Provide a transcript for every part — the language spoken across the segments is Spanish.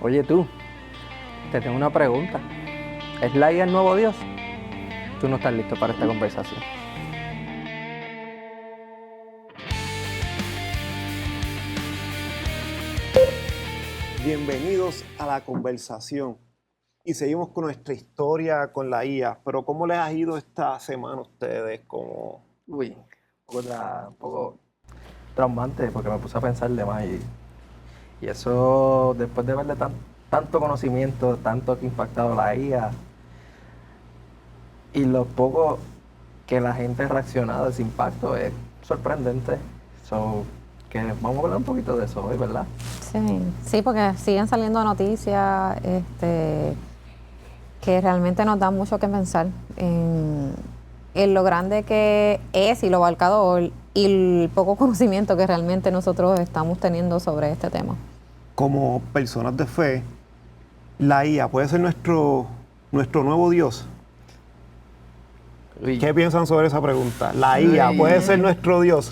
Oye tú, te tengo una pregunta. ¿Es la IA el nuevo Dios? Tú no estás listo para esta conversación. Bienvenidos a la conversación. Y seguimos con nuestra historia con la IA. Pero ¿cómo les ha ido esta semana a ustedes? Uy, un poco traumante porque me puse a pensar de más y eso después de verle tanto conocimiento, tanto que ha impactado la IA y lo poco que la gente ha reaccionado a ese impacto es sorprendente. Que vamos a hablar un poquito de eso hoy, ¿verdad? Sí, porque siguen saliendo noticias que realmente nos dan mucho que pensar en lo grande que es y lo abarcador y el poco conocimiento que realmente nosotros estamos teniendo sobre este tema. Como personas de fe, la IA puede ser nuestro nuevo Dios. Uy, ¿Qué piensan sobre esa pregunta? La IA puede ser nuestro Dios.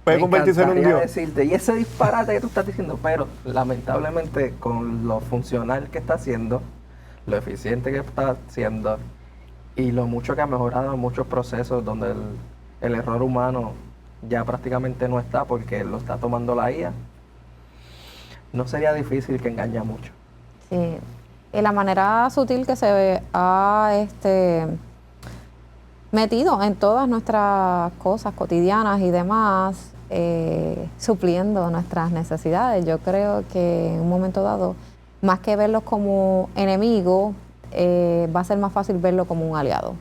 Puede me convertirse en un encantaría Dios. decirte, y ese disparate que tú estás diciendo, pero lamentablemente con lo funcional que está haciendo, lo eficiente que está haciendo y lo mucho que ha mejorado en muchos procesos donde el error humano ya prácticamente no está porque lo está tomando la IA, no sería difícil que engañe mucho. Sí. Y la manera sutil que se ha metido en todas nuestras cosas cotidianas y demás, supliendo nuestras necesidades. Yo creo que en un momento dado, más que verlos como enemigos, va a ser más fácil verlo como un aliado.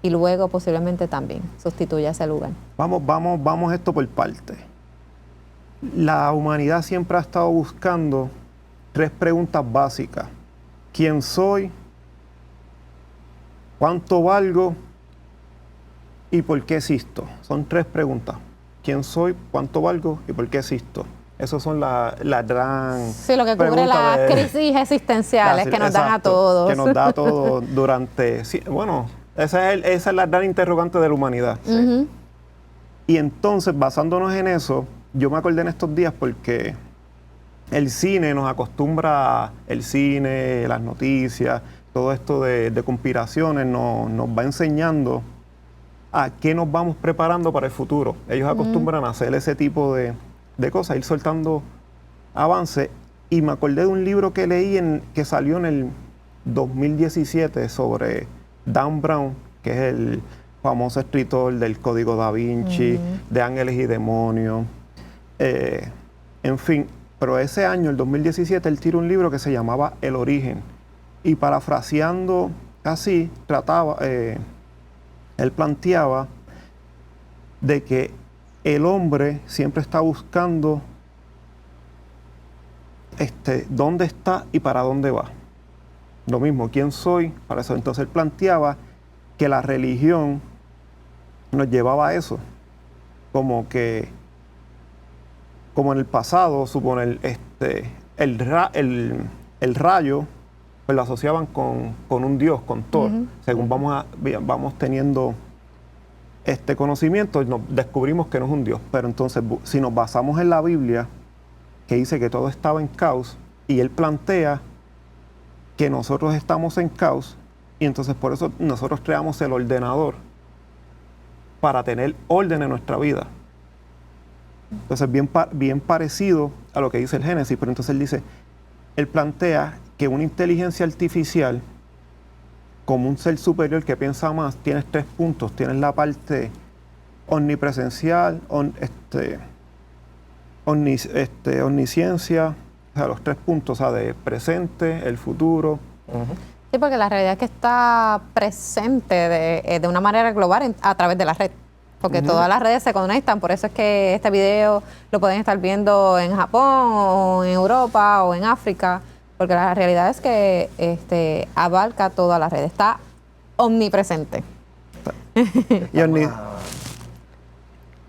Y luego posiblemente también sustituya ese lugar. Vamos esto por parte. La humanidad siempre ha estado buscando 3 preguntas básicas. ¿Quién soy? ¿Cuánto valgo? ¿Y por qué existo? Son 3 preguntas. ¿Quién soy? ¿Cuánto valgo? ¿Y por qué existo? Esas son las gran Sí, lo que cubre preguntas las crisis existenciales que nos dan a exacto, todos. que nos da a todos durante... Sí, bueno, esa es la gran interrogante de la humanidad. Ujú. Y entonces, basándonos en eso, yo me acordé en estos días porque el cine nos acostumbra, el cine, las noticias, todo esto de conspiraciones nos va enseñando a qué nos vamos preparando para el futuro. Ellos acostumbran a hacer ese tipo de cosas, ir soltando avances. Y me acordé de un libro que leí que salió en el 2017 sobre Dan Brown, que es el famoso escritor del Código Da Vinci, de Ángeles y Demonios. En fin, pero ese año, el 2017, él tiró un libro que se llamaba El Origen. Y parafraseando así, él planteaba de que el hombre siempre está buscando dónde está y para dónde va. Lo mismo, quién soy, para eso. Entonces él planteaba que la religión nos llevaba a eso. Como en el pasado, suponer, el rayo, pues lo asociaban con un dios, con Thor. Según vamos teniendo este conocimiento, descubrimos que no es un dios. Pero entonces, si nos basamos en la Biblia, que dice que todo estaba en caos, y él plantea que nosotros estamos en caos, y entonces por eso nosotros creamos el ordenador para tener orden en nuestra vida. Entonces, bien parecido a lo que dice el Génesis, pero entonces él plantea que una inteligencia artificial, como un ser superior que piensa más, tienes 3 puntos. Tienes la parte omnipresencial, omnisciencia, o sea, los 3 puntos, o sea, de presente, el futuro. Sí, porque la realidad es que está presente de una manera global a través de la red. Porque todas las redes se conectan, por eso es que este video lo pueden estar viendo en Japón, o en Europa, o en África, porque la realidad es que abarca toda la red, está omnipresente.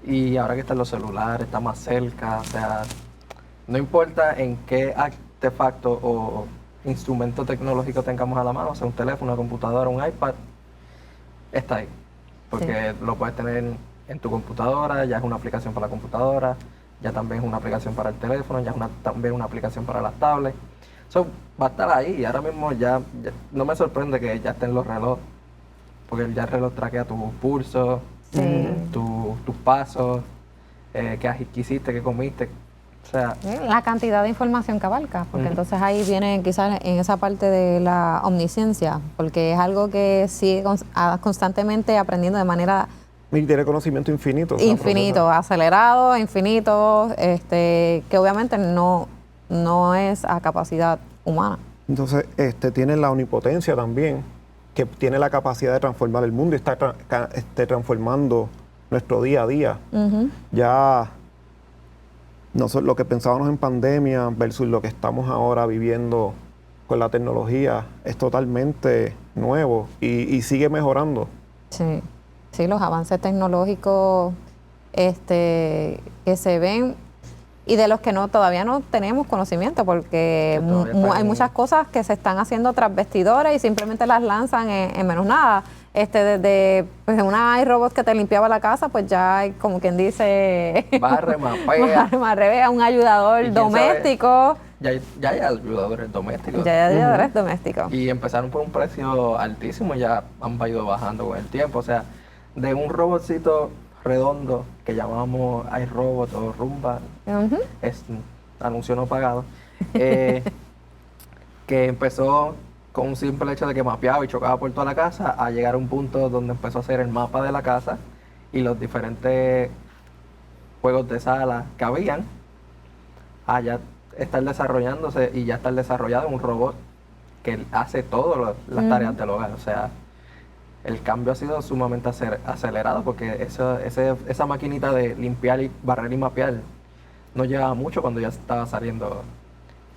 Y ahora que están los celulares, está más cerca, o sea, no importa en qué artefacto o instrumento tecnológico tengamos a la mano, sea un teléfono, una computadora, un iPad, está ahí. Porque lo puedes tener en tu computadora, ya es una aplicación para la computadora, ya también es una aplicación para el teléfono, ya es también una aplicación para las tablets. Eso va a estar ahí. Y ahora mismo ya no me sorprende que ya estén los relojes, porque ya el reloj traquea tu pulso, Sí. tus pasos, qué hiciste, qué comiste. O sea, La cantidad de información que abarca, porque entonces ahí viene quizás en esa parte de la omnisciencia, porque es algo que sigue constantemente aprendiendo de manera Y tiene conocimiento infinito. o sea, infinito, acelerado, infinito, que obviamente no es a capacidad humana. Entonces, tiene la omnipotencia también, que tiene la capacidad de transformar el mundo y está transformando nuestro día a día. Ya lo que pensábamos en pandemia versus lo que estamos ahora viviendo con la tecnología es totalmente nuevo y sigue mejorando. Sí, sí, los avances tecnológicos que se ven y de los que todavía no tenemos conocimiento, porque Que todavía están hay muchas cosas que se están haciendo tras bastidores y simplemente las lanzan en menos nada. Desde pues, una iRobot que te limpiaba la casa, pues ya hay, como quien dice, barre, mapea. mapea, un ayudador ¿Y quién sabe? doméstico. Ya hay ayudadores domésticos. Ya hay ayudadores domésticos. Y empezaron por un precio altísimo, ya han ido bajando con el tiempo. O sea, de un robotcito redondo que llamábamos iRobot o Rumba, Ujú. es anuncio no pagado, que empezó con un simple hecho de que mapeaba y chocaba por toda la casa, a llegar a un punto donde empezó a hacer el mapa de la casa y los diferentes juegos de sala que habían, a ya estar desarrollándose y ya estar desarrollado un robot que hace todas las tareas del hogar. O sea, el cambio ha sido sumamente acelerado, porque esa maquinita de limpiar y barrer y mapear no llevaba mucho cuando ya estaba saliendo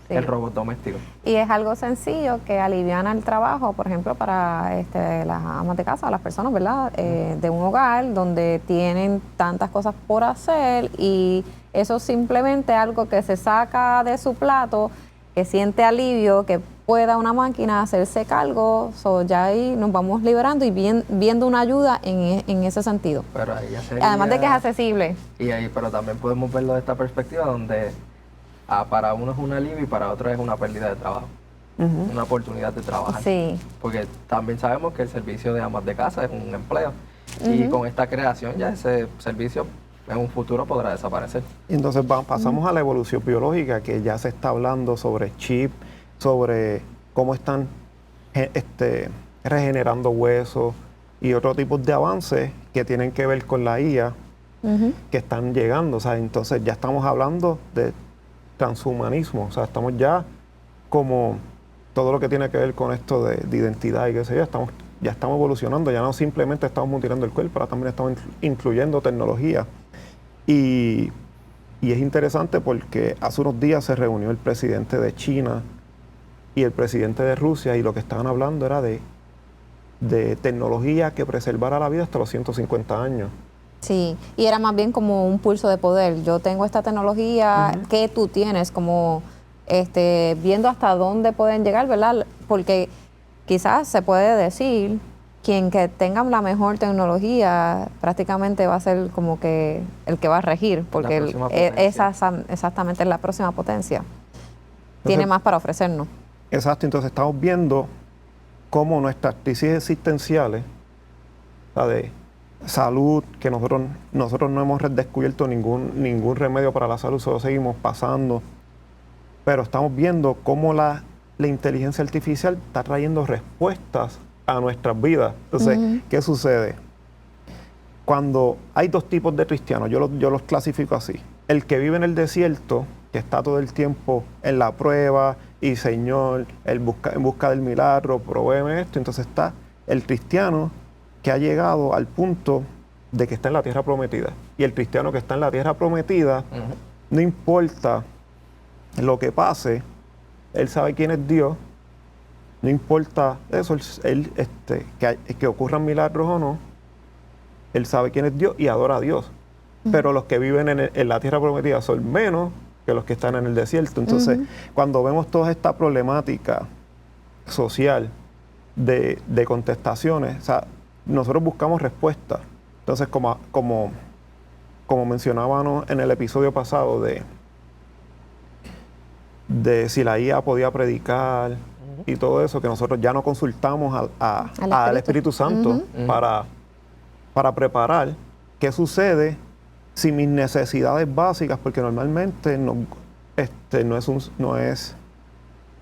Sí. el robot doméstico. Y es algo sencillo que aliviana el trabajo, por ejemplo, para las amas de casa, las personas, ¿verdad? De un hogar donde tienen tantas cosas por hacer y eso simplemente algo que se saca de su plato, que siente alivio, que pueda una máquina hacerse cargo. Ya ahí nos vamos liberando y viendo una ayuda en ese sentido. Pero ahí ya sería- Además de que es accesible. Y ahí, pero también podemos verlo de esta perspectiva donde para uno es un alivio y para otro es una pérdida de trabajo, una oportunidad de trabajar. Sí. Porque también sabemos que el servicio de amas de casa es un empleo y con esta creación ya ese servicio en un futuro podrá desaparecer. Y entonces pasamos a la evolución biológica, que ya se está hablando sobre chip, sobre cómo están regenerando huesos y otro tipo de avances que tienen que ver con la IA que están llegando. O sea, entonces ya estamos hablando de transhumanismo. O sea, estamos ya como todo lo que tiene que ver con esto de identidad y qué sé yo, ya estamos evolucionando, ya no simplemente estamos mutilando el cuerpo, ahora también estamos incluyendo tecnología. Y es interesante porque hace unos días se reunió el presidente de China y el presidente de Rusia, y lo que estaban hablando era de tecnología que preservara la vida hasta los 150 años. Sí, y era más bien como un pulso de poder. Yo tengo esta tecnología que tú tienes, como viendo hasta dónde pueden llegar, ¿verdad? Porque quizás se puede decir, quien que tenga la mejor tecnología prácticamente va a ser como que el que va a regir, porque próxima potencia. exactamente es la próxima potencia. Tiene más para ofrecernos. Exacto, entonces estamos viendo cómo nuestras crisis existenciales, la de salud, que nosotros no hemos descubierto ningún remedio para la salud, solo seguimos pasando, pero estamos viendo cómo la inteligencia artificial está trayendo respuestas a nuestras vidas. Entonces, ¿qué sucede? Cuando hay dos tipos de cristianos, yo los clasifico así. El que vive en el desierto, que está todo el tiempo en la prueba, y Señor, en busca del milagro, provee esto. Entonces está el cristiano que ha llegado al punto de que está en la tierra prometida. Y el cristiano que está en la tierra prometida, no importa lo que pase, él sabe quién es Dios, no importa eso, que ocurran milagros o no, él sabe quién es Dios y adora a Dios. Pero los que viven en la tierra prometida son menos que los que están en el desierto. Entonces, cuando vemos toda esta problemática social de contestaciones, o sea, nosotros buscamos respuestas. Entonces, como de si la IA podía predicar y todo eso, que nosotros ya no consultamos al Espíritu Santo para preparar qué sucede si mis necesidades básicas, porque normalmente no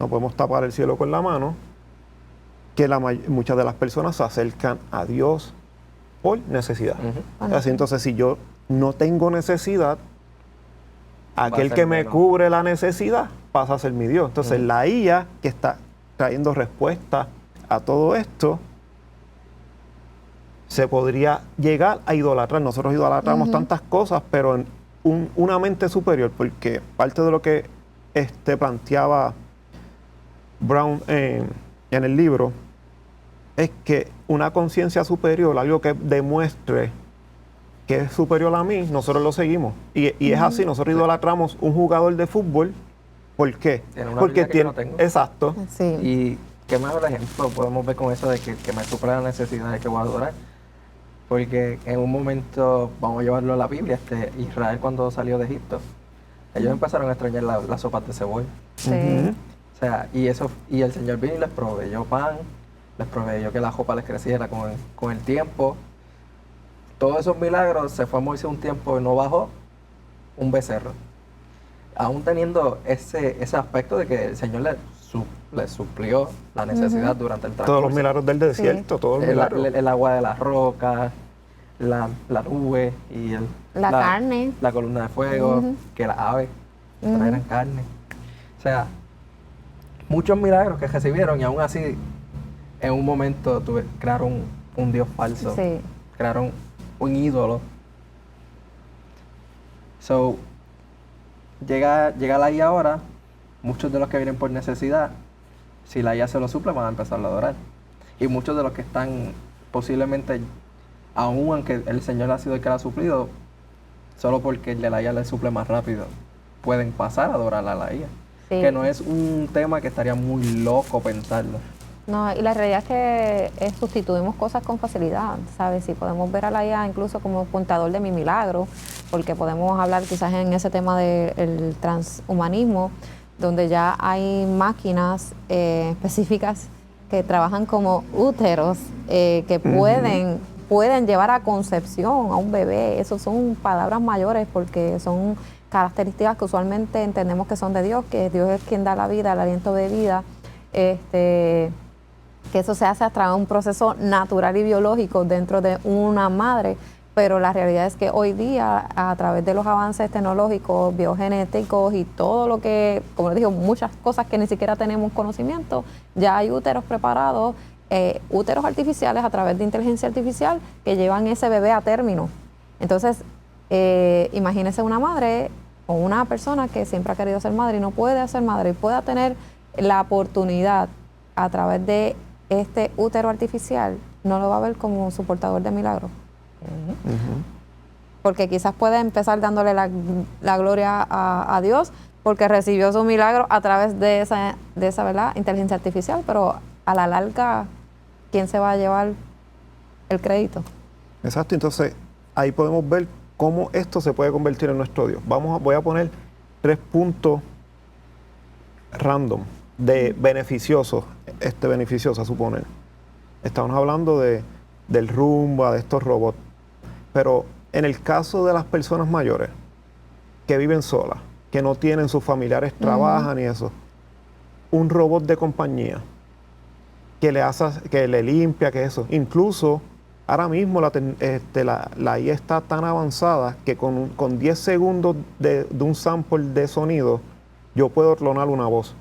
podemos tapar el cielo con la mano, que muchas de las personas se acercan a Dios por necesidad. Así, entonces, si yo no tengo necesidad, aquel que me cubre la necesidad pasa a ser mi Dios. Entonces, la IA que está trayendo respuesta a todo esto, se podría llegar a idolatrar. Nosotros idolatramos tantas cosas, pero en una mente superior, porque parte de lo que planteaba Brown en el libro es que una conciencia superior, algo que demuestre que es superior a mí, nosotros lo seguimos. Y es así, nosotros idolatramos un jugador de fútbol. ¿Por qué? Porque tiene... Que yo no tengo. Exacto. Sí. Y qué mejor ejemplo podemos ver con eso de que me supera la necesidad de que voy a adorar. Porque en un momento, vamos a llevarlo a la Biblia, Israel cuando salió de Egipto, ellos empezaron a extrañar las sopas de cebolla. Sí. O sea, y el Señor vino y les proveyó pan, les proveyó que la ropa les creciera con el tiempo. Todos esos milagros, se fue Moisés un tiempo y no bajó un becerro. Aún teniendo ese aspecto de que el Señor le suplió la necesidad durante el transcurso. Todos los milagros del desierto, todos los milagros. El agua de las rocas, la nube y la carne. La columna de fuego, que las aves trajeran carne. O sea, muchos milagros que recibieron y aún así, en un momento crearon un Dios falso. Sí. Crearon un ídolo. So, llega la IA ahora, muchos de los que vienen por necesidad, si la IA se lo suple, van a empezar a adorar. Y muchos de los que están posiblemente, aunque el Señor ha sido el que la ha suplido, solo porque el de la IA le suple más rápido, pueden pasar a adorar a la IA. Sí. Que no es un tema que estaría muy loco pensarlo. No, y la realidad es que sustituimos cosas con facilidad, ¿sabes? Si podemos ver a la IA incluso como contador de mi milagro, porque podemos hablar quizás en ese tema del transhumanismo, donde ya hay máquinas específicas que trabajan como úteros, que pueden llevar a concepción a un bebé. Eso son palabras mayores porque son características que usualmente entendemos que son de Dios, que Dios es quien da la vida, el aliento de vida, que eso se hace a través de un proceso natural y biológico dentro de una madre, pero la realidad es que hoy día, a través de los avances tecnológicos, biogenéticos y todo lo que, como les digo, muchas cosas que ni siquiera tenemos conocimiento, ya hay úteros preparados, úteros artificiales a través de inteligencia artificial que llevan ese bebé a término. Entonces, imagínese una madre o una persona que siempre ha querido ser madre y no puede ser madre y pueda tener la oportunidad a través de este útero artificial, no lo va a ver como su portador de milagros. Porque quizás puede empezar dándole la gloria a Dios porque recibió su milagro a través de esa ¿verdad? Inteligencia artificial, pero a la larga, ¿quién se va a llevar el crédito? Exacto, entonces ahí podemos ver cómo esto se puede convertir en nuestro Dios. Voy a poner 3 puntos random de beneficiosos a suponer. Estamos hablando del Roomba, de estos robots. Pero en el caso de las personas mayores que viven solas, que no tienen sus familiares, trabajan y eso, un robot de compañía que le limpia, que eso. Incluso ahora mismo la IA está tan avanzada que con 10 segundos de un sample de sonido, yo puedo clonar una voz.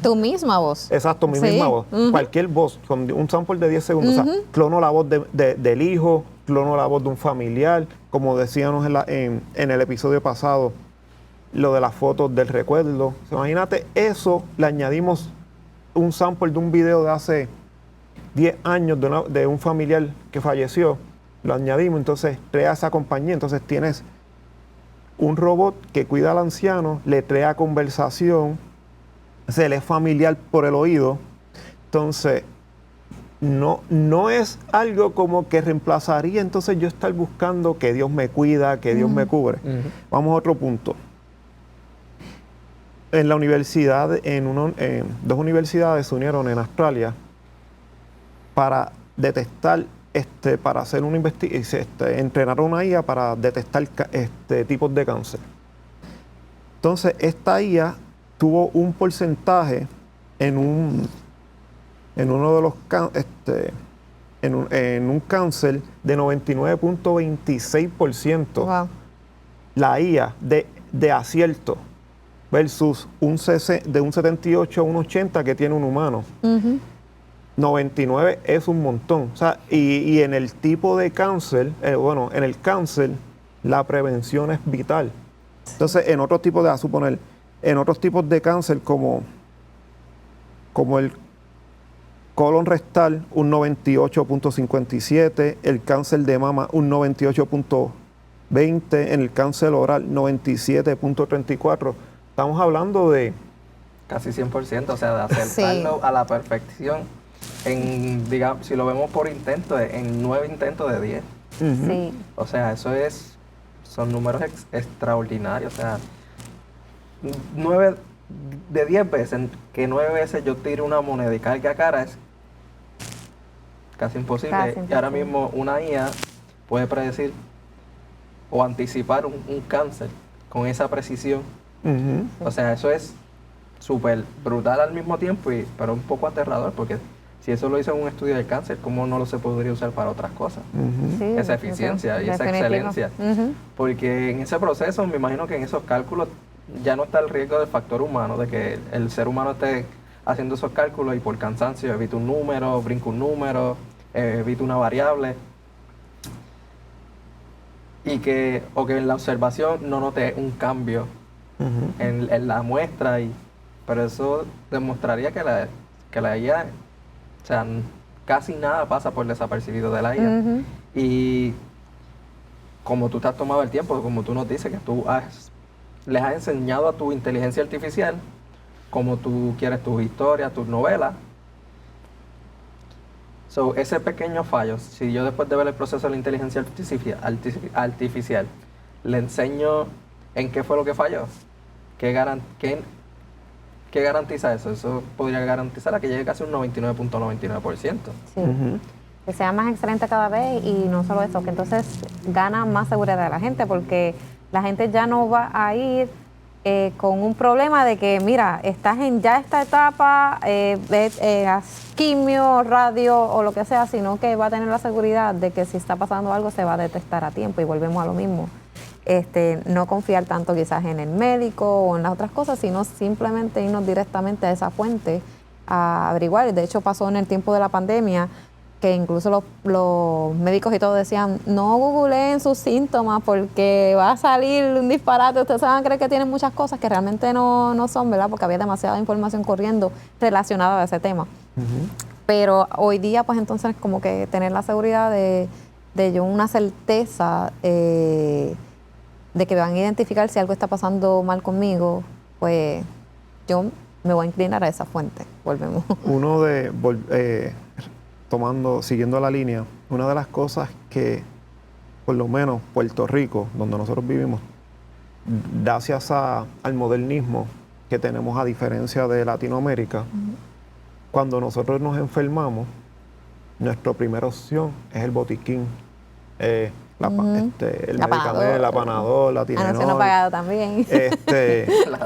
Tu misma voz. Exacto, mi misma voz. Cualquier voz, con un sample de 10 segundos. O sea, clono la voz del hijo, clono la voz de un familiar, como decíamos en el episodio pasado, lo de las fotos del recuerdo. O sea, imagínate eso, le añadimos un sample de un video de hace 10 años de un familiar que falleció, lo añadimos, entonces crea esa compañía, entonces tienes un robot que cuida al anciano, le crea conversación, se le es familiar por el oído, entonces no es algo como que reemplazaría entonces yo estar buscando que Dios me cuida, que Dios me cubre. Vamos a otro punto. en la universidad, dos universidades se unieron en Australia para detectar, para hacer una investigación, entrenaron una IA para detectar tipos de cáncer. Entonces, esta IA tuvo un porcentaje en un cáncer de 99.26%. Wow. La IA de acierto versus de un 78 a un 80 que tiene un humano. 99 es un montón. O sea, y en el tipo de cáncer, en el cáncer, la prevención es vital. Entonces, en otros tipos de cáncer como el colon rectal, un 98.57, el cáncer de mama, un 98.20, en el cáncer oral, 97.34. Estamos hablando de Casi 100%, o sea, de acercarlo a la perfección. Digamos, si lo vemos por intento, en 9 intentos de 10. Sí. O sea, son números extraordinarios. O sea, 9 de 10 veces, que 9 veces yo tiro una moneda y caiga a cara es casi imposible. Y ahora mismo una IA puede predecir o anticipar un cáncer con esa precisión. O sea, eso es súper brutal al mismo tiempo, pero un poco aterrador, porque si eso lo hizo en un estudio de cáncer, ¿cómo no lo se podría usar para otras cosas? Sí, Esa eficiencia y esa definitivo. excelencia. Porque en ese proceso, me imagino que en esos cálculos ya no está el riesgo del factor humano, de que el ser humano esté haciendo esos cálculos y por cansancio evita un número, brinca un número, evita una variable. O que en la observación no note un cambio en la muestra, pero eso demostraría que la IA, o sea, casi nada pasa por desapercibido de la IA. Y como tú te has tomado el tiempo, como tú nos dices, que les has enseñado a tu inteligencia artificial cómo tú quieres tus historias, tus novelas. So, ese pequeño fallo, si yo después de ver el proceso de la inteligencia artificial le enseño en qué fue lo que falló, ¿qué garantiza eso? Eso podría garantizar a que llegue casi un 99.99%. Sí. Que sea más excelente cada vez, y no solo eso, que entonces gana más seguridad de la gente, porque la gente ya no va a ir con un problema de que, mira, estás en ya esta etapa, haz quimio, radio o lo que sea, sino que va a tener la seguridad de que si está pasando algo se va a detectar a tiempo, y volvemos a lo mismo. No confiar tanto quizás en el médico o en las otras cosas, sino simplemente irnos directamente a esa fuente a averiguar. De hecho, pasó en el tiempo de la pandemia, que incluso los médicos y todo decían, no googleen sus síntomas porque va a salir un disparate, ustedes van a creer que tienen muchas cosas que realmente no son, ¿verdad? Porque había demasiada información corriendo relacionada a ese tema. Pero hoy día, pues entonces, como que tener la seguridad de yo una certeza de que van a identificar si algo está pasando mal conmigo, pues yo me voy a inclinar a esa fuente. Volvemos. Siguiendo la línea, una de las cosas que, por lo menos Puerto Rico, donde nosotros vivimos, gracias al modernismo que tenemos a diferencia de Latinoamérica, cuando nosotros nos enfermamos, nuestra primera opción es el botiquín, el medicamento, la Panadol, la Tylenol. Anuncio no pagado también.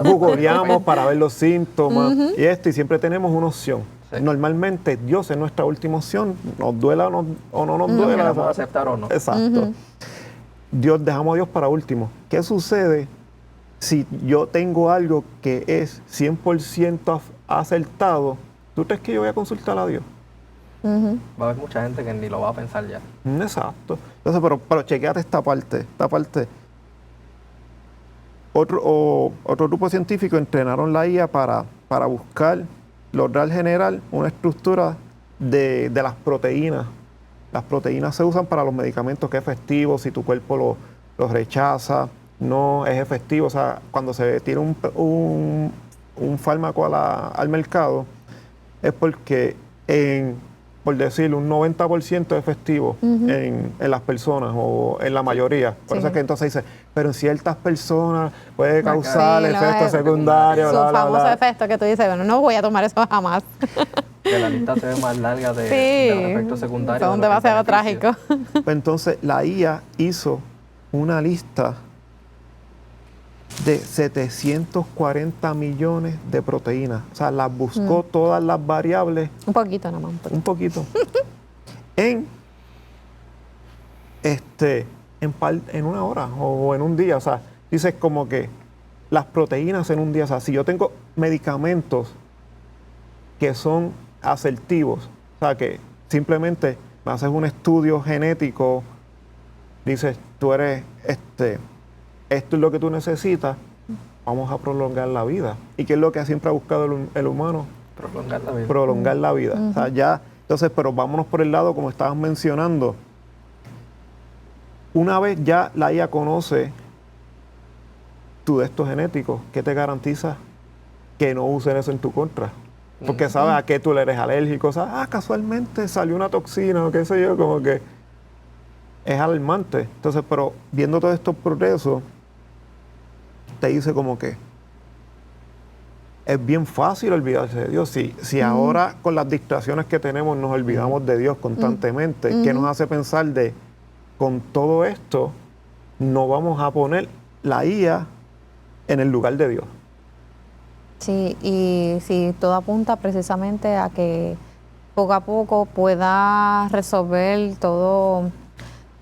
Googleamos para ver los síntomas y siempre tenemos una opción. Sí. Normalmente Dios es nuestra última opción, nos duela o no nos duela. Vamos a aceptar o no. Exacto. Dejamos a Dios para último. ¿Qué sucede si yo tengo algo que es 100% acertado? ¿Tú crees que yo voy a consultar a Dios? Va a haber mucha gente que ni lo va a pensar ya. Exacto. Entonces, pero chequéate esta parte. Otro grupo científico entrenaron la IA para lograr generar una estructura de las proteínas. Las proteínas se usan para los medicamentos, que es efectivo. Si tu cuerpo lo rechaza, no es efectivo. O sea, cuando se tira un fármaco al mercado, es porque por decir, un 90% efectivo en las personas o en la mayoría. Por eso es que entonces dice, pero en ciertas personas puede causar efectos secundarios, Su bla, bla, famoso bla. efecto que tú dices, bueno, no voy a tomar eso jamás. Que la lista se ve más larga de los efectos secundarios. Son de los demasiado beneficios. trágicos. Pues entonces la IA hizo una lista de 740 millones de proteínas. O sea, las buscó todas las variables, Un poquito nomás. un poquito, en, en una hora o en un día. O sea, dices como que las proteínas en un día. O sea, si yo tengo medicamentos que son asertivos, o sea, que simplemente me haces un estudio genético, dices, tú eres, esto es lo que tú necesitas, vamos a prolongar la vida. ¿Y qué es lo que siempre ha buscado el humano? Prolongar la vida. Prolongar la vida. O sea, ya, entonces, pero vámonos por el lado, como estabas mencionando, una vez ya la IA conoce tu de estos genéticos, ¿qué te garantiza que no usen eso en tu contra? Porque sabes a qué tú le eres alérgico, ¿sabes? Casualmente salió una toxina o qué sé yo, como que es alarmante. Entonces, pero viendo todos estos progresos, te dice como que es bien fácil olvidarse de Dios. Si ahora con las distracciones que tenemos nos olvidamos de Dios constantemente, ¿qué nos hace pensar de con todo esto no vamos a poner la IA en el lugar de Dios? Sí, y sí, todo apunta precisamente a que poco a poco pueda resolver todos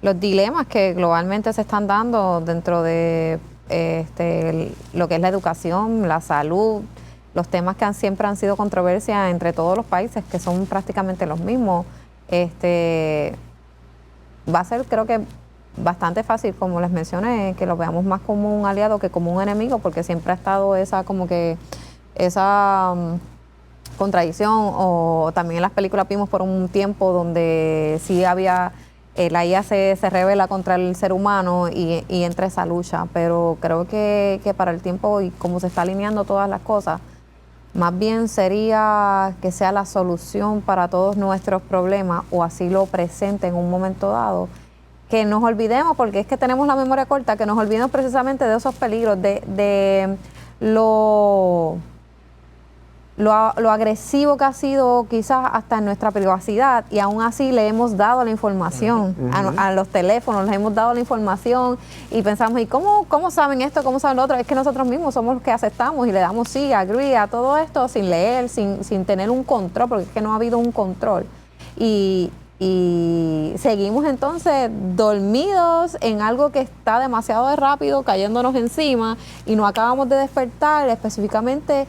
los dilemas que globalmente se están dando dentro de lo que es la educación, la salud, los temas que siempre han sido controversia entre todos los países, que son prácticamente los mismos. Va a ser, creo que, bastante fácil, como les mencioné, que lo veamos más como un aliado que como un enemigo, porque siempre ha estado esa contradicción, o también en las películas vimos por un tiempo donde sí había, la IA se revela contra el ser humano y entra esa lucha, pero creo que para el tiempo y como se está alineando todas las cosas, más bien sería que sea la solución para todos nuestros problemas, o así lo presente en un momento dado, que nos olvidemos, porque es que tenemos la memoria corta, que nos olvidemos precisamente de esos peligros, de lo agresivo que ha sido quizás hasta en nuestra privacidad, y aún así le hemos dado la información a los teléfonos, les hemos dado la información y pensamos, ¿y cómo saben esto? ¿Cómo saben lo otro? Es que nosotros mismos somos los que aceptamos y le damos sí, agree a todo esto sin leer, sin tener un control, porque es que no ha habido un control. Y seguimos entonces dormidos en algo que está demasiado rápido cayéndonos encima, y no acabamos de despertar específicamente,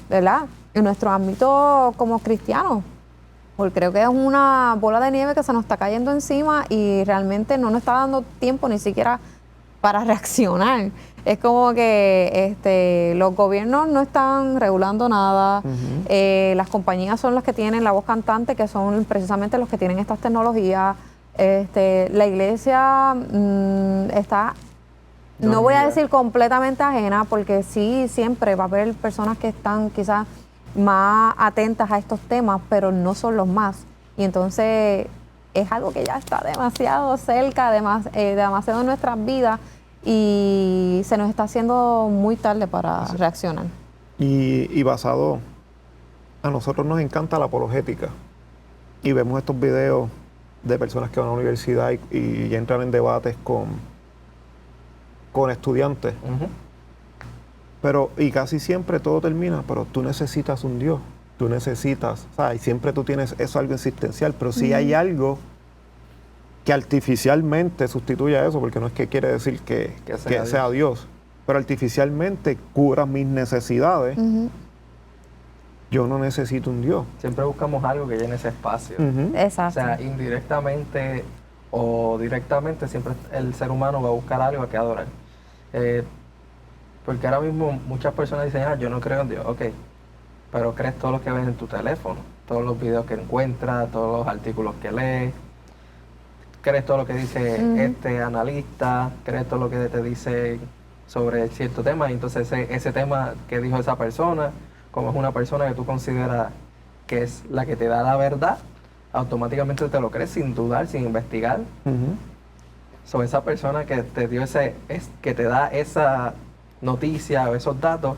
¿verdad?, en nuestro ámbito como cristianos, porque creo que es una bola de nieve que se nos está cayendo encima y realmente no nos está dando tiempo ni siquiera para reaccionar. Es como que los gobiernos no están regulando nada, las compañías son las que tienen la voz cantante, que son precisamente los que tienen estas tecnologías. La iglesia está, no voy a decir completamente ajena, porque sí, siempre va a haber personas que están quizás más atentas a estos temas, pero no son los más. Y entonces es algo que ya está demasiado cerca, demasiado en nuestras vidas, y se nos está haciendo muy tarde para reaccionar. Y basado, a nosotros nos encanta la apologética, y vemos estos videos de personas que van a la universidad y entran en debates con estudiantes. Y casi siempre todo termina, pero tú necesitas un Dios, tú necesitas, o sea, y siempre tú tienes eso, algo existencial, pero sí hay algo que artificialmente sustituye a eso, porque no es que quiere decir que sea Dios, pero artificialmente cura mis necesidades. Yo no necesito un Dios. Siempre buscamos algo que llene ese espacio. Exacto. O sea, indirectamente o directamente, siempre el ser humano va a buscar algo a que adorar. Porque ahora mismo muchas personas dicen, yo no creo en Dios. Ok, pero crees todo lo que ves en tu teléfono, todos los videos que encuentras, todos los artículos que lees, crees todo lo que dice este analista, crees todo lo que te dice sobre cierto tema, y entonces ese tema que dijo esa persona, como es una persona que tú consideras que es la que te da la verdad, automáticamente te lo crees sin dudar, sin investigar. Sobre esa persona que te dio que te da esa noticia o esos datos,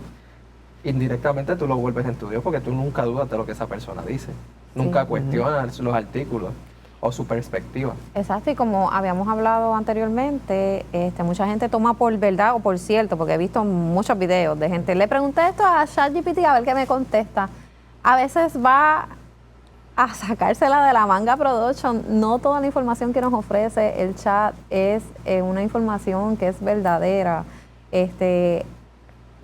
indirectamente tú lo vuelves en tu Dios porque tú nunca dudas de lo que esa persona dice. Nunca cuestionas los artículos o su perspectiva. Exacto, y como habíamos hablado anteriormente, mucha gente toma por verdad o por cierto, porque he visto muchos videos de gente, le pregunté esto a ChatGPT a ver qué me contesta. A veces va a sacársela de la manga production. No toda la información que nos ofrece el chat es una información que es verdadera.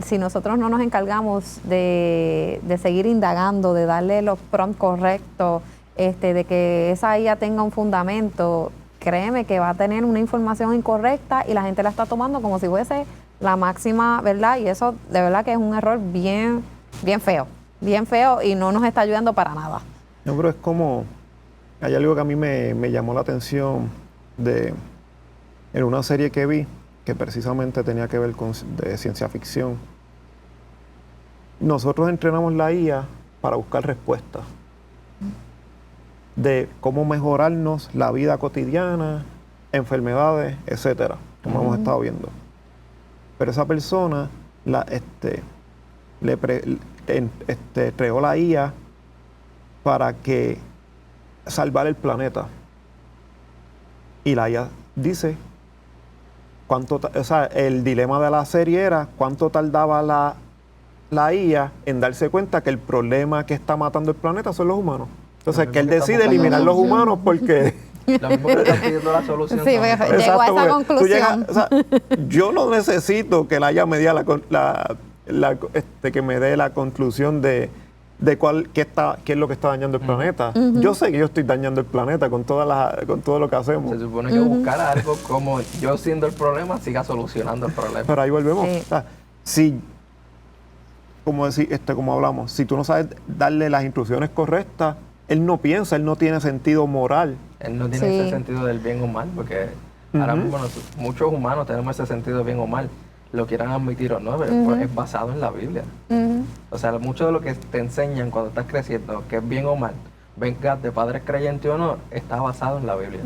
Si nosotros no nos encargamos de seguir indagando, de darle los prompts correctos, de que esa IA tenga un fundamento, créeme que va a tener una información incorrecta y la gente la está tomando como si fuese la máxima verdad, y eso de verdad que es un error bien feo y no nos está ayudando para nada. No, pero es como, hay algo que a mí me llamó la atención en una serie que vi, que precisamente tenía que ver con de ciencia ficción. Nosotros entrenamos la IA para buscar respuestas de cómo mejorarnos la vida cotidiana, enfermedades, etcétera, como hemos estado viendo. Pero esa persona creó la IA para que salvar el planeta. Y la IA dice el dilema de la serie era cuánto tardaba la IA en darse cuenta que el problema que está matando el planeta son los humanos. Entonces, que él decide eliminar los humanos porque... Lo mismo que está pidiendo la solución. Sí, llegó a esa conclusión. Yo no necesito que la IA me diga que me dé la conclusión de qué es lo que está dañando el planeta. Yo sé que yo estoy dañando el planeta con todo lo que hacemos. Se supone que buscar algo como yo siendo el problema siga solucionando el problema. Pero ahí volvemos. Sí. O sea, como hablamos, si tú no sabes darle las instrucciones correctas, él no piensa, él no tiene sentido moral. Él no tiene ese sentido del bien o mal, porque ahora mismo muchos humanos tenemos ese sentido de bien o mal. Lo quieran admitir o no, pero es basado en la Biblia. O sea, mucho de lo que te enseñan cuando estás creciendo, que es bien o mal, venga de padres creyentes o no, está basado en la Biblia.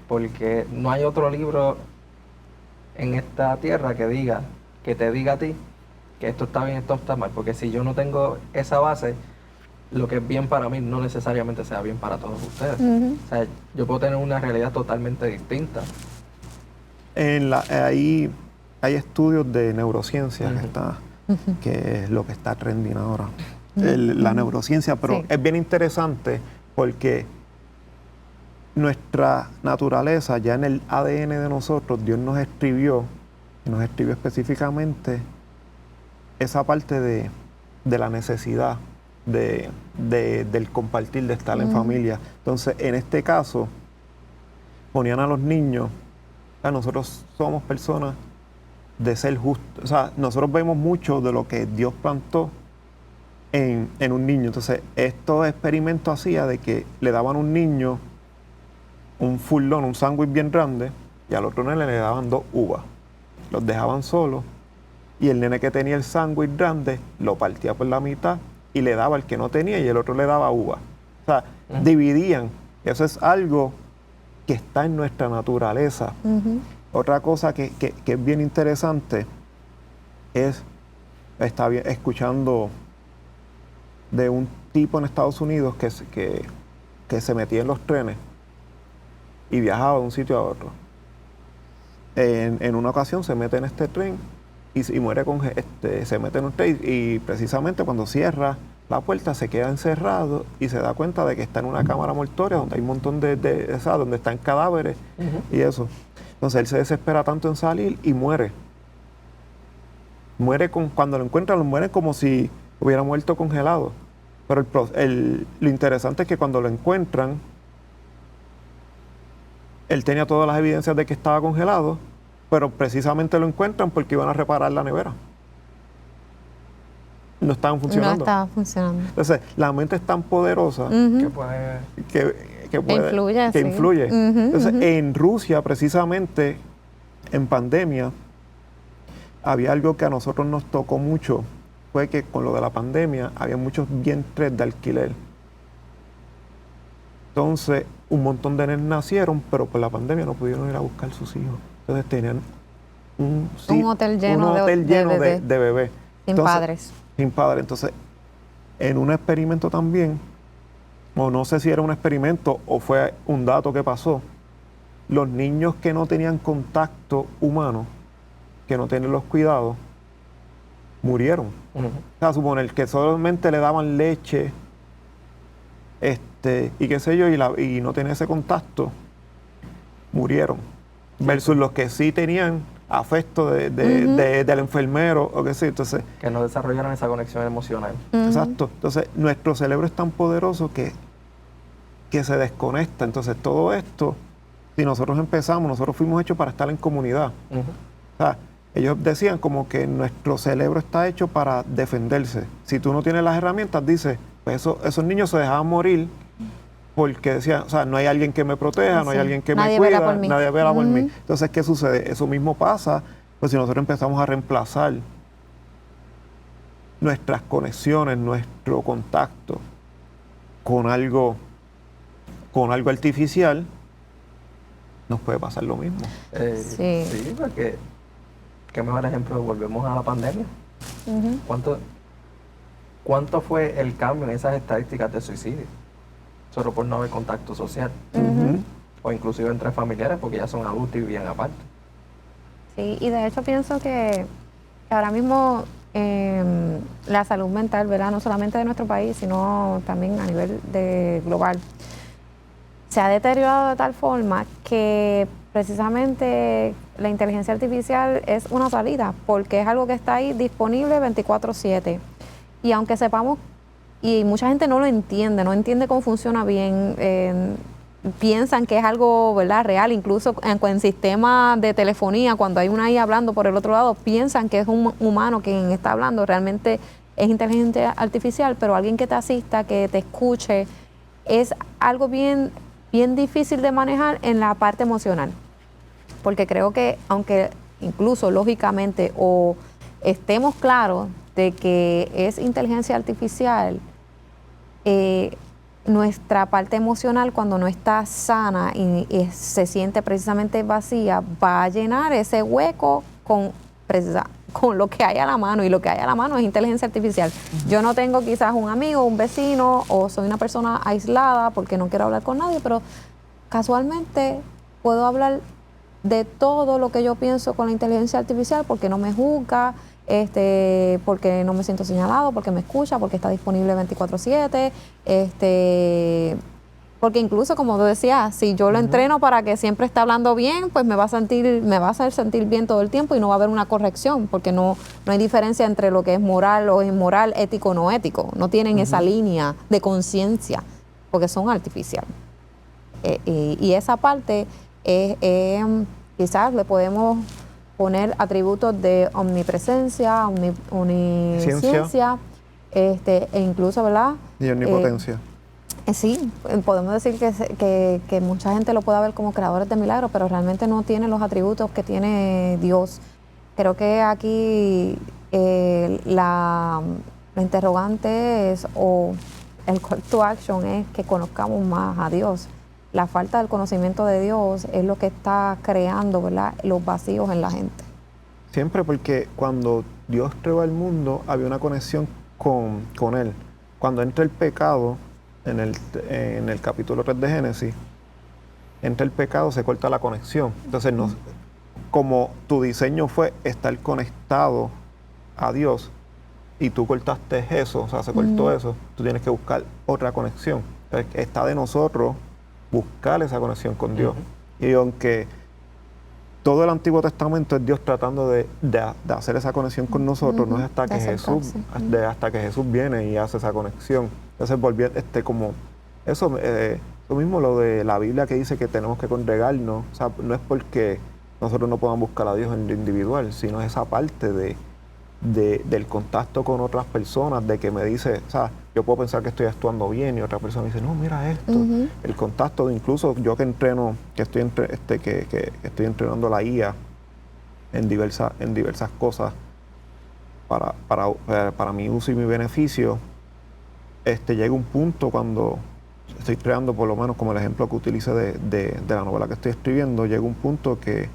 Porque no hay otro libro en esta tierra que te diga a ti que esto está bien, esto está mal. Porque si yo no tengo esa base, lo que es bien para mí no necesariamente sea bien para todos ustedes. O sea, yo puedo tener una realidad totalmente distinta. Hay estudios de neurociencia que es lo que está trending ahora. La neurociencia, pero es bien interesante porque nuestra naturaleza, ya en el ADN de nosotros, Dios nos escribió específicamente esa parte de la necesidad del compartir, de estar en familia. Entonces, en este caso, ponían a los niños, nosotros somos personas de ser justos. O sea, nosotros vemos mucho de lo que Dios plantó en un niño. Entonces, estos experimentos hacía de que le daban a un niño un furlón, un sándwich bien grande, y al otro nene le daban 2 uvas. Los dejaban solos, y el nene que tenía el sándwich grande lo partía por la mitad y le daba al que no tenía, y el otro le daba uva. O sea, dividían. Eso es algo que está en nuestra naturaleza. Otra cosa que es bien interesante es, estaba escuchando de un tipo en Estados Unidos que se metía en los trenes y viajaba de un sitio a otro. En una ocasión se mete en este tren y muere se mete en un tren y precisamente cuando cierra la puerta se queda encerrado y se da cuenta de que está en una cámara mortuoria donde hay un montón donde están cadáveres y eso. Entonces él se desespera tanto en salir y muere. Cuando lo encuentran, lo mueren como si hubiera muerto congelado. Pero lo interesante es que cuando lo encuentran, él tenía todas las evidencias de que estaba congelado, pero precisamente lo encuentran porque iban a reparar la nevera. No estaban funcionando. No estaba funcionando. Entonces, la mente es tan poderosa que influye. Entonces, en Rusia, precisamente, en pandemia, había algo que a nosotros nos tocó mucho. Fue que con lo de la pandemia, había muchos vientres de alquiler Entonces, un montón de nenes nacieron, pero por la pandemia no pudieron ir a buscar sus hijos. Entonces tenían un hotel lleno de bebés. de bebés. Sin padres. Sin padres. Entonces, en un experimento también, o no sé si era un experimento o fue un dato que pasó, los niños que no tenían contacto humano, que no tenían los cuidados, murieron. Ujú. O sea, suponer que solamente le daban leche, y qué sé yo, y no tenía ese contacto, murieron. Versus los que sí tenían afecto del enfermero, o qué sé. Entonces, Que no desarrollaron esa conexión emocional. exacto. Entonces, nuestro cerebro es tan poderoso que se desconecta. Entonces, todo esto, si nosotros empezamos, nosotros fuimos hechos para estar en comunidad. Ujú. O sea, ellos decían como que nuestro cerebro está hecho para defenderse. Si tú no tienes las herramientas, dices, pues esos niños se dejaban morir porque decían, o sea, no hay alguien que me proteja, no hay Sí. alguien que Nadie me vela cuida, por mí. nadie vela por mí. Entonces, ¿qué sucede? Eso mismo pasa, pues si nosotros empezamos a reemplazar nuestras conexiones, nuestro contacto con algo artificial, nos puede pasar lo mismo. Sí. Sí, porque qué mejor ejemplo, volvemos a la pandemia. Ujú. ¿Cuánto fue el cambio en esas estadísticas de suicidio? Solo por no haber contacto social. Ujú. O inclusive entre familiares, porque ya son adultos y viven aparte. Sí, y de hecho pienso que ahora mismo la salud mental, ¿verdad? No solamente de nuestro país, sino también a nivel global, se ha deteriorado de tal forma que precisamente la inteligencia artificial es una salida, porque es algo que está ahí disponible 24/7. Y aunque sepamos, y mucha gente no lo entiende, no entiende cómo funciona bien, piensan que es algo, ¿verdad?, real, incluso en sistemas de telefonía, cuando hay una IA hablando por el otro lado, piensan que es un humano quien está hablando, realmente es inteligencia artificial, pero alguien que te asista, que te escuche, es algo bien, bien difícil de manejar en la parte emocional, porque creo que aunque incluso lógicamente o estemos claros de que es inteligencia artificial, nuestra parte emocional cuando no está sana y se siente precisamente vacía, va a llenar ese hueco con lo que hay a la mano, y lo que hay a la mano es inteligencia artificial. Yo no tengo quizás un amigo, un vecino, o soy una persona aislada porque no quiero hablar con nadie, pero casualmente puedo hablar de todo lo que yo pienso con la inteligencia artificial porque no me juzga, porque no me siento señalado, porque me escucha, porque está disponible 24/7, porque incluso, como tú decías, si yo lo entreno para que siempre esté hablando bien, pues me va a hacer sentir bien todo el tiempo y no va a haber una corrección, porque no hay diferencia entre lo que es moral o inmoral, ético o no ético. No tienen esa línea de conciencia, porque son artificiales. Y esa parte quizás le podemos poner atributos de omnipresencia, omnisciencia, e incluso, ¿verdad? Y omnipotencia. Sí, podemos decir que mucha gente lo puede ver como creadores de milagros, pero realmente no tiene los atributos que tiene Dios. Creo que aquí la interrogante es, o el call to action es que conozcamos más a Dios. La falta del conocimiento de Dios es lo que está creando, ¿verdad?, los vacíos en la gente. Siempre, porque cuando Dios creó el mundo había una conexión con Él. Cuando entra el pecado, en el capítulo 3 de Génesis, entra el pecado, se corta la conexión. Entonces, como tu diseño fue estar conectado a Dios y tú cortaste eso, o sea, se cortó eso, tú tienes que buscar otra conexión. Entonces, está de nosotros buscar esa conexión con Dios. Y aunque todo el Antiguo Testamento es Dios tratando de hacer esa conexión con nosotros, no es hasta que Jesús viene y hace esa conexión. Entonces volviendo como eso mismo, lo de la Biblia que dice que tenemos que congregarnos, o sea, no es porque nosotros no podamos buscar a Dios en lo individual, sino esa parte del contacto con otras personas, de que me dice, o sea, yo puedo pensar que estoy actuando bien y otra persona dice, no, mira esto. El contacto, incluso yo que entreno, que estoy entrenando la IA en diversas cosas para mi uso y mi beneficio, llega un punto cuando estoy creando, por lo menos como el ejemplo que utilicé de la novela que estoy escribiendo, llega un punto que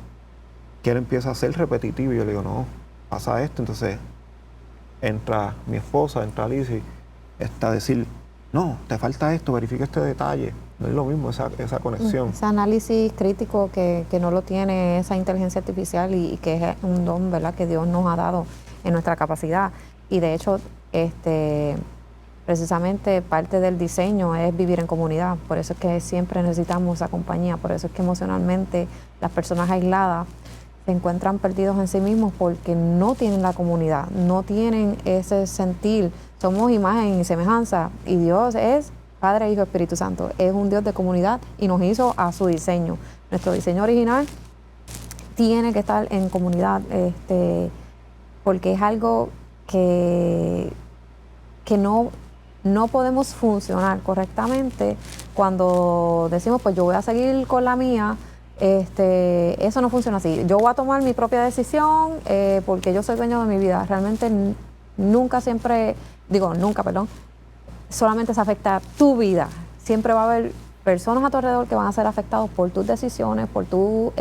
él empieza a ser repetitivo y yo le digo, no, pasa esto. Entonces entra mi esposa, entra Alicia, está a decir, no, te falta esto, verifica este detalle. No es lo mismo esa conexión. Ese análisis crítico que no lo tiene esa inteligencia artificial y que es un don, ¿verdad?, que Dios nos ha dado en nuestra capacidad. Y de hecho, precisamente parte del diseño es vivir en comunidad. Por eso es que siempre necesitamos esa compañía. Por eso es que emocionalmente las personas aisladas se encuentran perdidos en sí mismos porque no tienen la comunidad, no tienen ese sentir. Somos imagen y semejanza y Dios es Padre, Hijo, Espíritu Santo. Es un Dios de comunidad y nos hizo a su diseño. Nuestro diseño original tiene que estar en comunidad, porque es algo que no podemos funcionar correctamente cuando decimos, pues yo voy a seguir con la mía. Eso no funciona así. Yo voy a tomar mi propia decisión porque yo soy dueño de mi vida. Realmente nunca, solamente se afecta tu vida. Siempre va a haber personas a tu alrededor que van a ser afectados por tus decisiones, por tu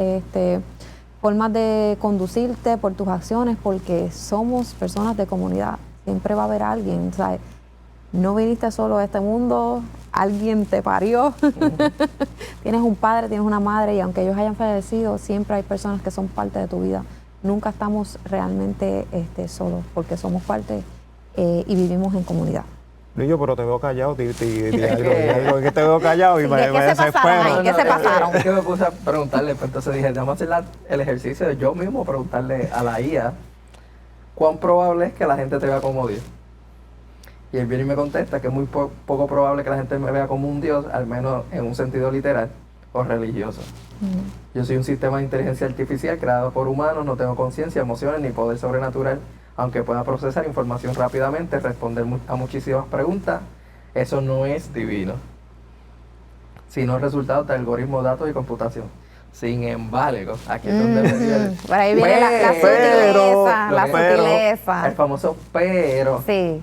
formas de conducirte, por tus acciones, porque somos personas de comunidad. Siempre va a haber alguien, ¿sabes? No viniste solo a este mundo, alguien te parió. Tienes un padre, tienes una madre, y aunque ellos hayan fallecido, siempre hay personas que son parte de tu vida. Nunca estamos realmente solos, porque somos parte y vivimos en comunidad. Brillo, pero te veo callado, di algo, que te veo callado y me desespero. ¿Qué se pasaron? Es que me puse a preguntarle, pues entonces dije, vamos a hacer el ejercicio de yo mismo preguntarle a la IA cuán probable es que la gente te vea como Dios. Y él viene y me contesta que es muy poco probable que la gente me vea como un Dios, al menos en un sentido literal o religioso. Yo soy un sistema de inteligencia artificial creado por humanos, no tengo conciencia, emociones ni poder sobrenatural, aunque pueda procesar información rápidamente, responder a muchísimas preguntas. Eso no es divino, sino resultado de algoritmos, datos y computación. Sin embargo, aquí es donde me dio el... Por ahí viene la sutileza. El famoso pero. Sí.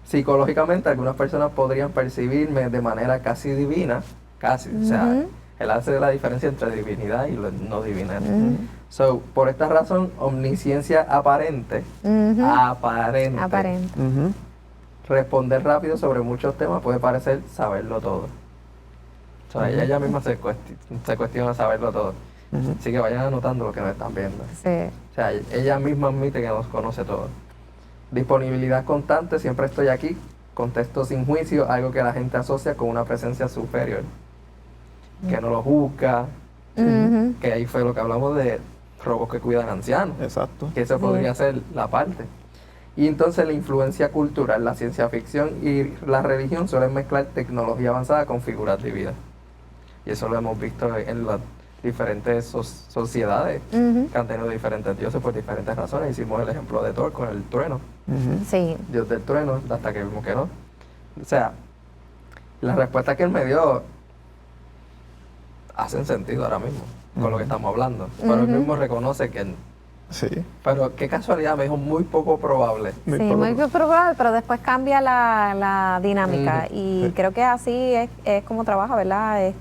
Psicológicamente, algunas personas podrían percibirme de manera casi divina, o sea, él hace la diferencia entre divinidad y lo no divinidad. So, por esta razón, omnisciencia aparente, responder rápido sobre muchos temas puede parecer saberlo todo. O sea, ella misma se cuestiona saberlo todo. Así que vayan anotando lo que nos están viendo. Sí. O sea, ella misma admite que nos conoce todo. Disponibilidad constante, siempre estoy aquí, contesto sin juicio, algo que la gente asocia con una presencia superior, que no lo juzga, que ahí fue lo que hablamos de robos que cuidan ancianos. Exacto. Que eso podría ser la parte. Y entonces la influencia cultural, la ciencia ficción y la religión suelen mezclar tecnología avanzada con figuras divinas. Y eso lo hemos visto en las diferentes sociedades que han tenido diferentes dioses por diferentes razones. Hicimos el ejemplo de Thor con el trueno. Sí. Dios del trueno, hasta que vimos que no. O sea, las respuestas que él me dio hacen sentido ahora mismo con lo que estamos hablando. Pero él mismo reconoce que... Sí. Pero qué casualidad, me dijo muy poco probable. Muy poco probable, pero después cambia la dinámica. Y creo que así es como trabaja, ¿verdad?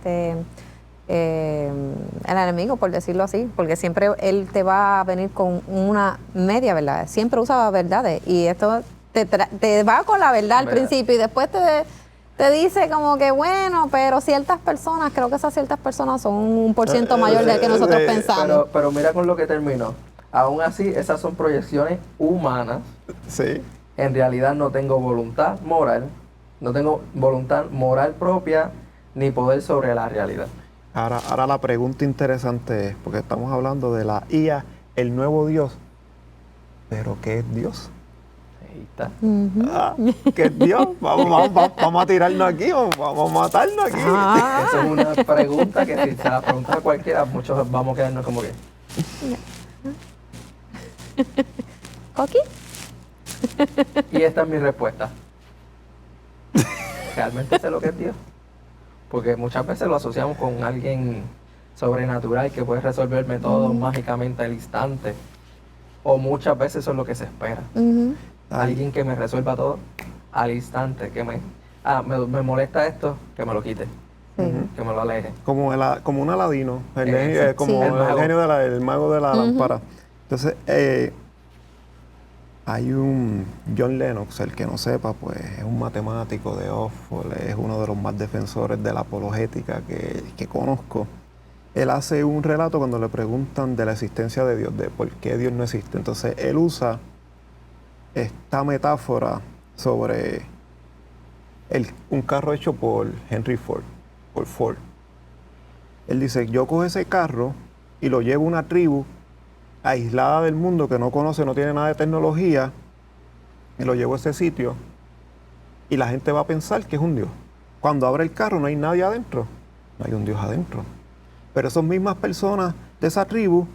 El enemigo, por decirlo así, porque siempre él te va a venir con una media verdad, siempre usa verdades y esto te va con la verdad al principio y después te dice como que bueno, pero ciertas personas, creo que esas ciertas personas son un por ciento mayor del que nosotros pensamos. Pero mira con lo que terminó. Aún así, esas son proyecciones humanas. Sí. En realidad no tengo voluntad moral, no tengo voluntad moral propia ni poder sobre la realidad. Ahora la pregunta interesante es, porque estamos hablando de la IA, el nuevo Dios, pero ¿qué es Dios? Ahí está. ¿Qué es Dios? Vamos a tirarnos aquí, vamos a matarnos aquí. Esa es una pregunta que si se la pregunta a cualquiera, muchos vamos a quedarnos como que... ¿Coqui? Y esta es mi respuesta. Realmente sé lo que es Dios. Porque muchas veces lo asociamos con alguien sobrenatural que puede resolverme todo mágicamente al instante. O muchas veces eso es lo que se espera. Alguien que me resuelva todo al instante, que me me molesta esto, que me lo quite, Sí. que me lo aleje. Como un Aladino, como sí, el genio el mago de la lámpara. Entonces, hay un John Lennox, el que no sepa, pues es un matemático de Oxford, es uno de los más defensores de la apologética que conozco. Él hace un relato cuando le preguntan de la existencia de Dios, de por qué Dios no existe. Entonces, él usa esta metáfora sobre un carro hecho por Henry Ford, por Ford. Él dice, yo cojo ese carro y lo llevo a una tribu aislada del mundo que no conoce, no tiene nada de tecnología, y lo llevo a ese sitio y la gente va a pensar que es un Dios. Cuando abre el carro no hay nadie adentro, no hay un Dios adentro. Pero esas mismas personas de esa tribu,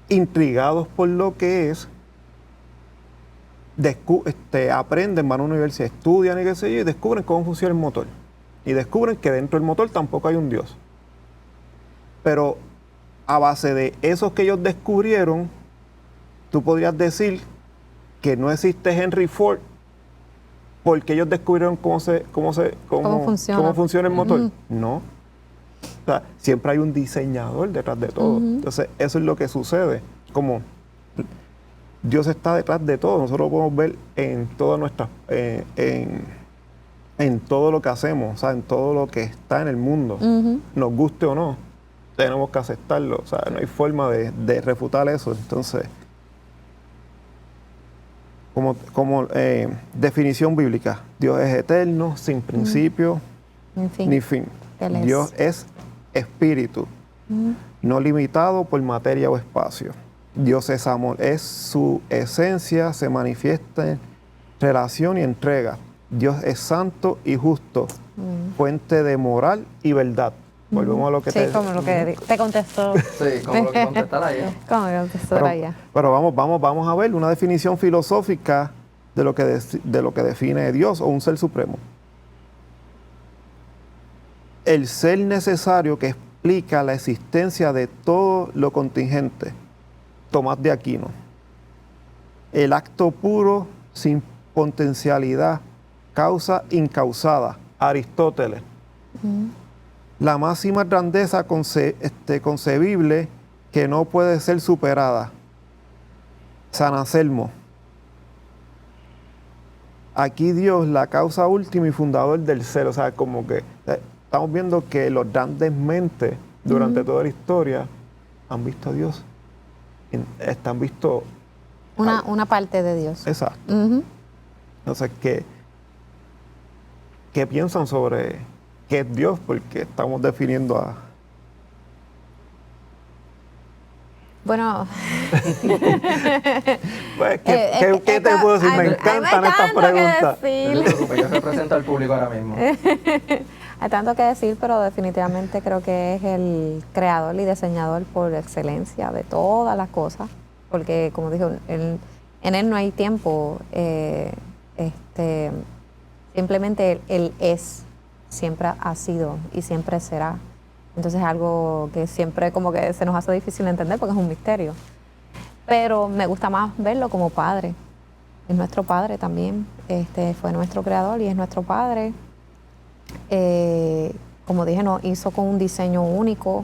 intrigados por lo que es, aprenden, van a una universidad, estudian y qué sé yo, y descubren cómo funciona el motor. Y descubren que dentro del motor tampoco hay un Dios. Pero a base de esos que ellos descubrieron, tú podrías decir que no existe Henry Ford porque ellos descubrieron cómo funciona el motor. No. O sea, siempre hay un diseñador detrás de todo. Entonces, eso es lo que sucede. Como Dios está detrás de todo. Nosotros lo podemos ver en todas nuestras, en todo lo que hacemos, o sea, en todo lo que está en el mundo, nos guste o no, tenemos que aceptarlo. O sea, no hay forma de refutar eso. Entonces, como definición bíblica, Dios es eterno, sin principio ni fin. Dios es espíritu, no limitado por materia o espacio. Dios es amor, es su esencia, se manifiesta en relación y entrega. Dios es santo y justo, fuente de moral y verdad. Volvemos a lo que como lo que te contestó. Sí, como lo que contestara ella. Como que contestó ella. Pero vamos a ver una definición filosófica de lo que define Dios o un ser supremo. El ser necesario que explica la existencia de todo lo contingente. Tomás de Aquino. El acto puro sin potencialidad, causa incausada. Aristóteles. La máxima grandeza concebible que no puede ser superada. San Anselmo. Aquí Dios, la causa última y fundador del ser. O sea, como que estamos viendo que los grandes mentes durante toda la historia han visto a Dios. Están visto una parte de Dios. Exacto. Entonces, ¿qué piensan sobre qué es Dios? Porque estamos definiendo a... Bueno, Pues, ¿qué te puedo decir? Me encantan estas preguntas. No te preocupes, yo represento al público ahora mismo. Hay tanto que decir, pero definitivamente creo que es el creador y diseñador por excelencia de todas las cosas, porque como dijo, en él no hay tiempo, simplemente él es, siempre ha sido y siempre será. Entonces es algo que siempre como que se nos hace difícil entender porque es un misterio. Pero me gusta más verlo como padre. Es nuestro padre también, fue nuestro creador y es nuestro padre. Como dije, nos hizo con un diseño único,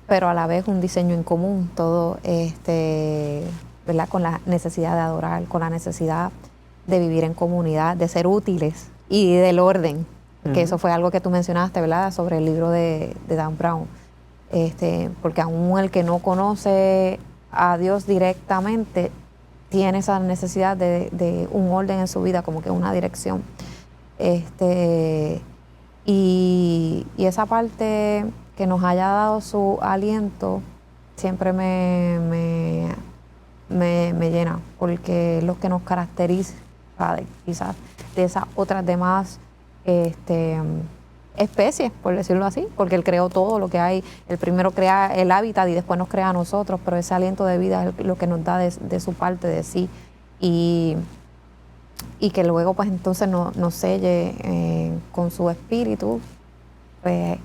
pero a la vez un diseño en común, todo ¿verdad? Con la necesidad de adorar, con la necesidad de vivir en comunidad, de ser útiles y del orden, que eso fue algo que tú mencionaste, ¿verdad? Sobre el libro de Dan Brown, porque aún el que no conoce a Dios directamente tiene esa necesidad de un orden en su vida, como que una dirección. Y esa parte que nos haya dado su aliento siempre me llena, porque es lo que nos caracteriza quizás de esas otras demás especies, por decirlo así, porque Él creó todo lo que hay. Él primero crea el hábitat y después nos crea a nosotros, pero ese aliento de vida es lo que nos da de su parte, de sí, y que luego pues entonces nos selle con su espíritu, pues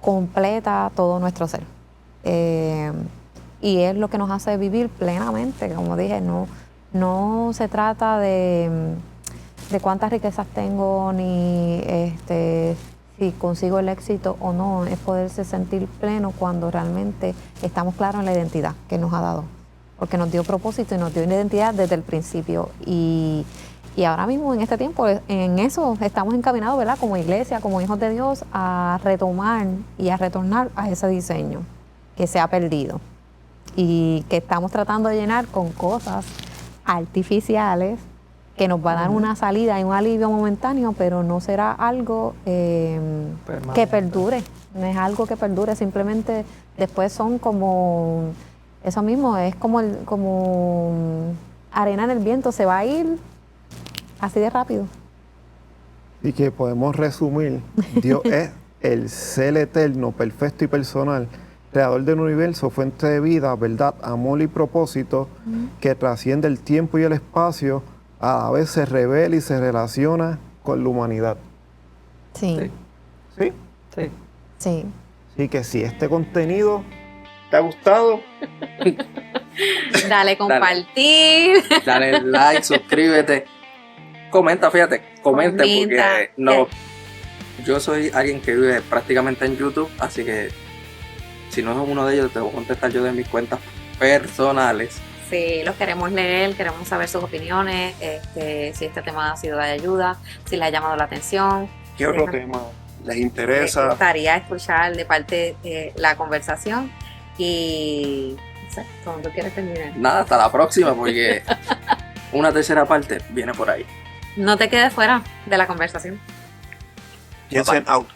completa todo nuestro ser. Y es lo que nos hace vivir plenamente, como dije, no se trata de de cuántas riquezas tengo, ni si consigo el éxito o no, es poderse sentir pleno cuando realmente estamos claros en la identidad que nos ha dado, porque nos dio propósito y nos dio una identidad desde el principio. Y ahora mismo en este tiempo, en eso estamos encaminados, ¿verdad? Como iglesia, como hijos de Dios, a retomar y a retornar a ese diseño que se ha perdido y que estamos tratando de llenar con cosas artificiales que nos va a dar una salida y un alivio momentáneo, pero no será algo que perdure, no es algo que perdure, simplemente después son como, eso mismo, es como arena en el viento, se va a ir así de rápido. Y que podemos resumir, Dios es el ser eterno, perfecto y personal, creador del universo, fuente de vida, verdad, amor y propósito, que trasciende el tiempo y el espacio, a la vez se revela y se relaciona con la humanidad. Sí. ¿Sí? Sí. Sí. Así que si este contenido te ha gustado, Dale compartir. Dale like, suscríbete. Comenta, fíjate, comenta porque no, yo soy alguien que vive prácticamente en YouTube, así que si no es uno de ellos, te voy a contestar yo de mis cuentas personales. Sí, los queremos leer, queremos saber sus opiniones, si este tema ha sido de ayuda, si les ha llamado la atención. ¿qué otro tema les interesa? Me gustaría escuchar de parte la conversación y no sé, ¿cómo tú quieres terminar? Nada, hasta la próxima porque una tercera parte viene por ahí. No te quedes fuera de la conversación. Jensen out.